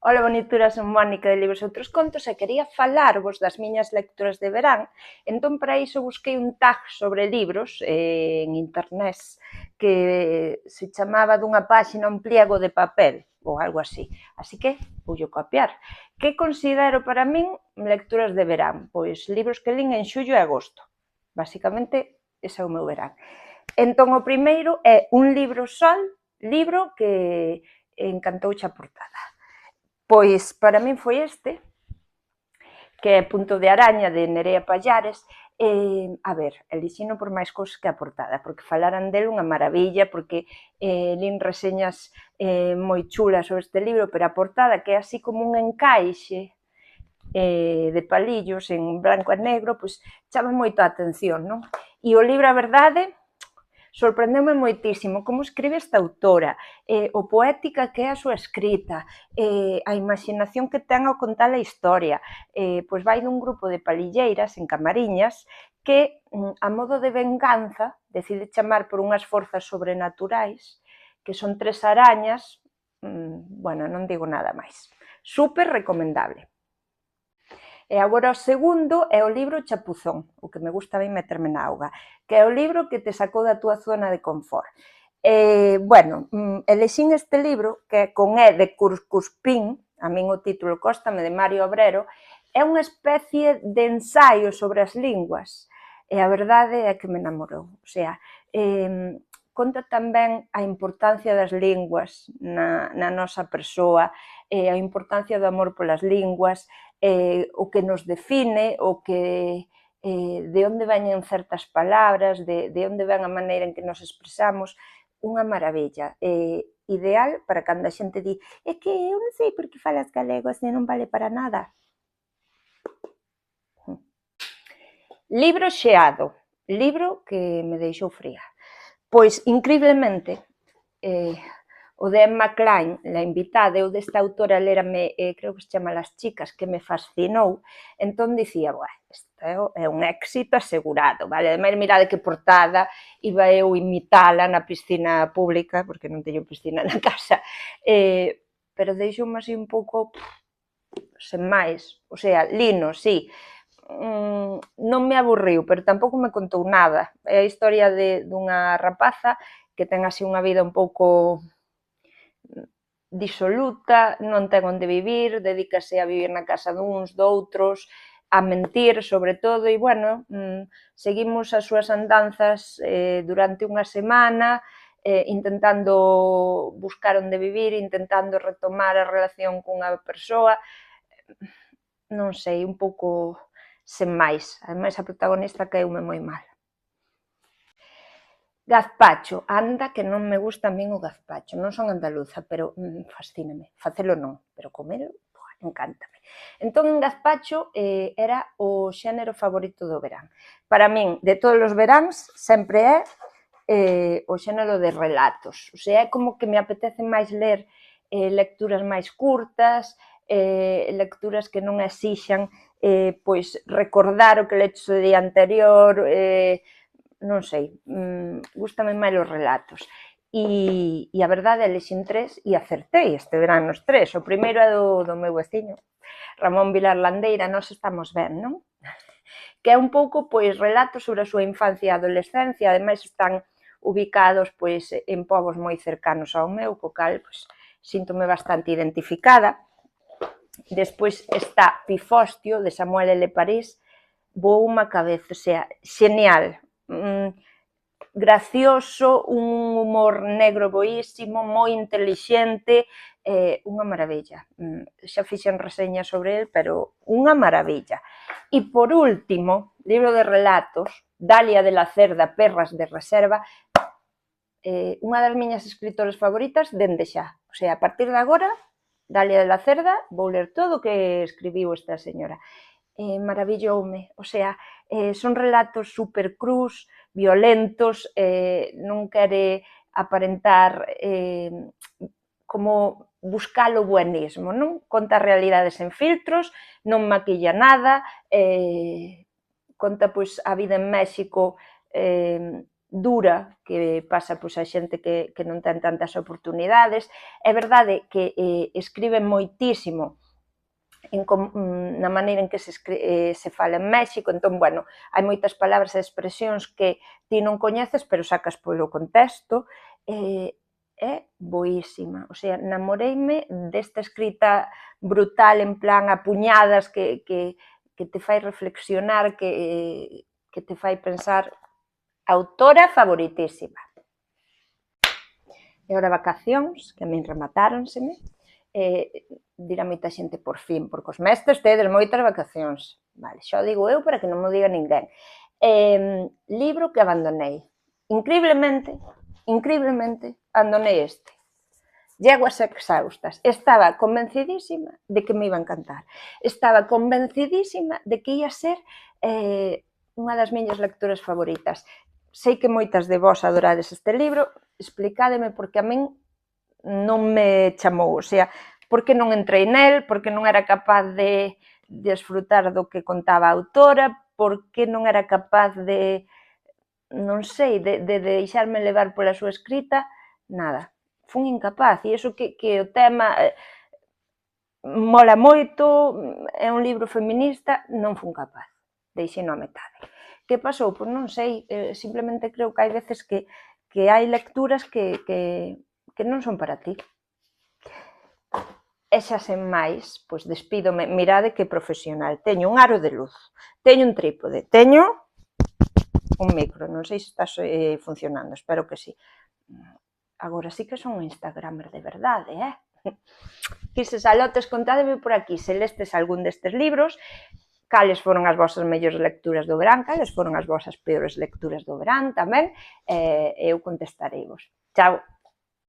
Ola, bonituras, son Mónica de Libros e Outros Contos e quería falarvos das miñas lecturas de verán. Entón, para iso, busquei un tag sobre libros en internet que se chamaba dunha páxina un pliego de papel ou algo así. Así que voulle copiar. Que considero para min lecturas de verán? Pois libros que lín en xullo e agosto. Basicamente, ese é o meu verán. Entón, o primeiro é Un libro sol, libro que encantouche a portada. Pois para min foi este, que é Punto de araña, de Nerea Pallares. A ver, elixino por máis cousas que a portada, porque falaran del unha maravilla, porque lin reseñas moi chulas sobre este libro, pero a portada, que é así como un encaixe de palillos en branco e negro, pois chama moito a atención, non? E o libro, a verdade, sorprendeume moitísimo como escribe esta autora, o poética que é a súa escrita, a imaxinación que ten ao contar a historia. Pois vai dun grupo de palilleiras en Camariñas que, a modo de venganza, decide chamar por unhas forzas sobrenaturais, que son 3 arañas, bueno, non digo nada máis. Súper recomendable. E agora o segundo é o libro Chapuzón, o que me gusta ben meterme na auga, que é o libro que te sacou da túa zona de confort. Bueno, elexín este libro, que é Con E de Cuscuspín, a min o título cóstame, de Mario Obrero, é unha especie de ensaio sobre as linguas, e a verdade é que me enamorou. O sea, conta tamén a importancia das linguas na nosa persoa, a importancia do amor polas linguas, o que nos define, o que de onde veñen certas palabras, de onde ven a maneira en que nos expresamos, unha maravilla. Ideal para cando a xente di é que eu non sei por que falas galego, se non vale para nada. Libro xeado, libro que me deixou fría. Pois, increíblemente, o de Emma Cline, La invitada, eu desta autora lérame, creo que se chama Las chicas, que me fascinou, entón dicía, isto é un éxito asegurado, vale? Ademais, mirade que portada, iba eu imitala na piscina pública, porque non teño piscina na casa, pero deixoume así un pouco sen máis, o sea, lino, sí, non me aburriu, pero tampouco me contou nada. É a historia dunha rapaza que ten así unha vida un pouco disoluta, non ten onde vivir, dedícase a vivir na casa duns, doutros, a mentir sobre todo, e bueno, seguimos as súas andanzas durante unha semana, intentando buscar onde vivir, intentando retomar a relación cunha persoa, non sei, un pouco sen máis. Ademais, a protagonista caeume moi mal. Gazpacho, anda que non me gusta a min o gazpacho, non son andaluza, pero fascíname, facelo non, pero comelo, encántame. Entón, en gazpacho era o xénero favorito do verán. Para min, de todos os veráns, sempre é o xénero de relatos, o sea, é como que me apetece máis ler lecturas máis curtas, lecturas que non exixan pois recordar o que leches o día anterior, non sei, gústame máis os relatos. E a verdade, elexín 3 e acertei este verán nos 3. O primeiro é do meu veciño, Ramón Vilar Landeira, Nós estamos ben, non? Que é un pouco, pois, relatos sobre a súa infancia e adolescencia, ademais están ubicados, pois, en povos moi cercanos ao meu, co cal, pois, síntome bastante identificada. Despois está Pifostio, de Samuel L. París, voume a cabeza, o sea, xenial, gracioso, un humor negro boísimo, moi intelixente, unha maravilla. Xa fixen reseña sobre el, pero unha maravilla. E por último, libro de relatos, Dalia de la Cerda, Perras de reserva, unha das miñas escritoras favoritas dende xa. O sea, a partir de agora, Dalia de la Cerda, vou ler todo o que escribiu esta señora. Maravilloume, o sea, son relatos super crus, violentos, non quere aparentar como buscar o buenismo, non? Conta a realidade sen filtros, non maquilla nada, conta pois a vida en México dura que pasa pois, a xente que non ten tantas oportunidades. É verdade que escribe moitísimo na maneira en que se fala en México, entón, bueno, hai moitas palabras e expresións que ti non coñeces, pero sacas polo contexto, é boísima, o sea, namoreime desta escrita brutal, en plan a puñadas, que te fai reflexionar, que te fai pensar. Autora favoritísima. E ora vacacións, que a min rematáronseme, dirá moita xente por fin, porque os mestres tedes moitas vacacións. Vale, xa o digo eu para que non me diga ninguén. Libro que abandonei. Increíblemente, abandonei este. Yeguas exhaustas. Estaba convencidísima de que me iba a encantar. Estaba convencidísima de que ia ser unha das miñas lecturas favoritas. Sei que moitas de vós adorades este libro, explicádeme porque a min non me chamou, o sea, porque non entrei nel, porque non era capaz de desfrutar do que contaba a autora, porque non era capaz de, non sei, de deixarme levar pola súa escrita, nada, fun incapaz, e iso que o tema mola moito, é un libro feminista, non fun capaz, deixei-no a metade. Que pasou? Pois non sei, simplemente creo que hai veces que hai lecturas que non son para ti. E xa sen máis, pois despídome, mirade que profesional, teño un aro de luz, teño un trípode, teño un micro, non sei se está funcionando, espero que sí. Agora sí que son un instagramer de verdade, Quises alotes, contádeme por aquí se lestes algún destes libros, cales foron as vosas mellores lecturas do verán, cales foron as vosas peores lecturas do verán tamén, eu contestareivos. Chao!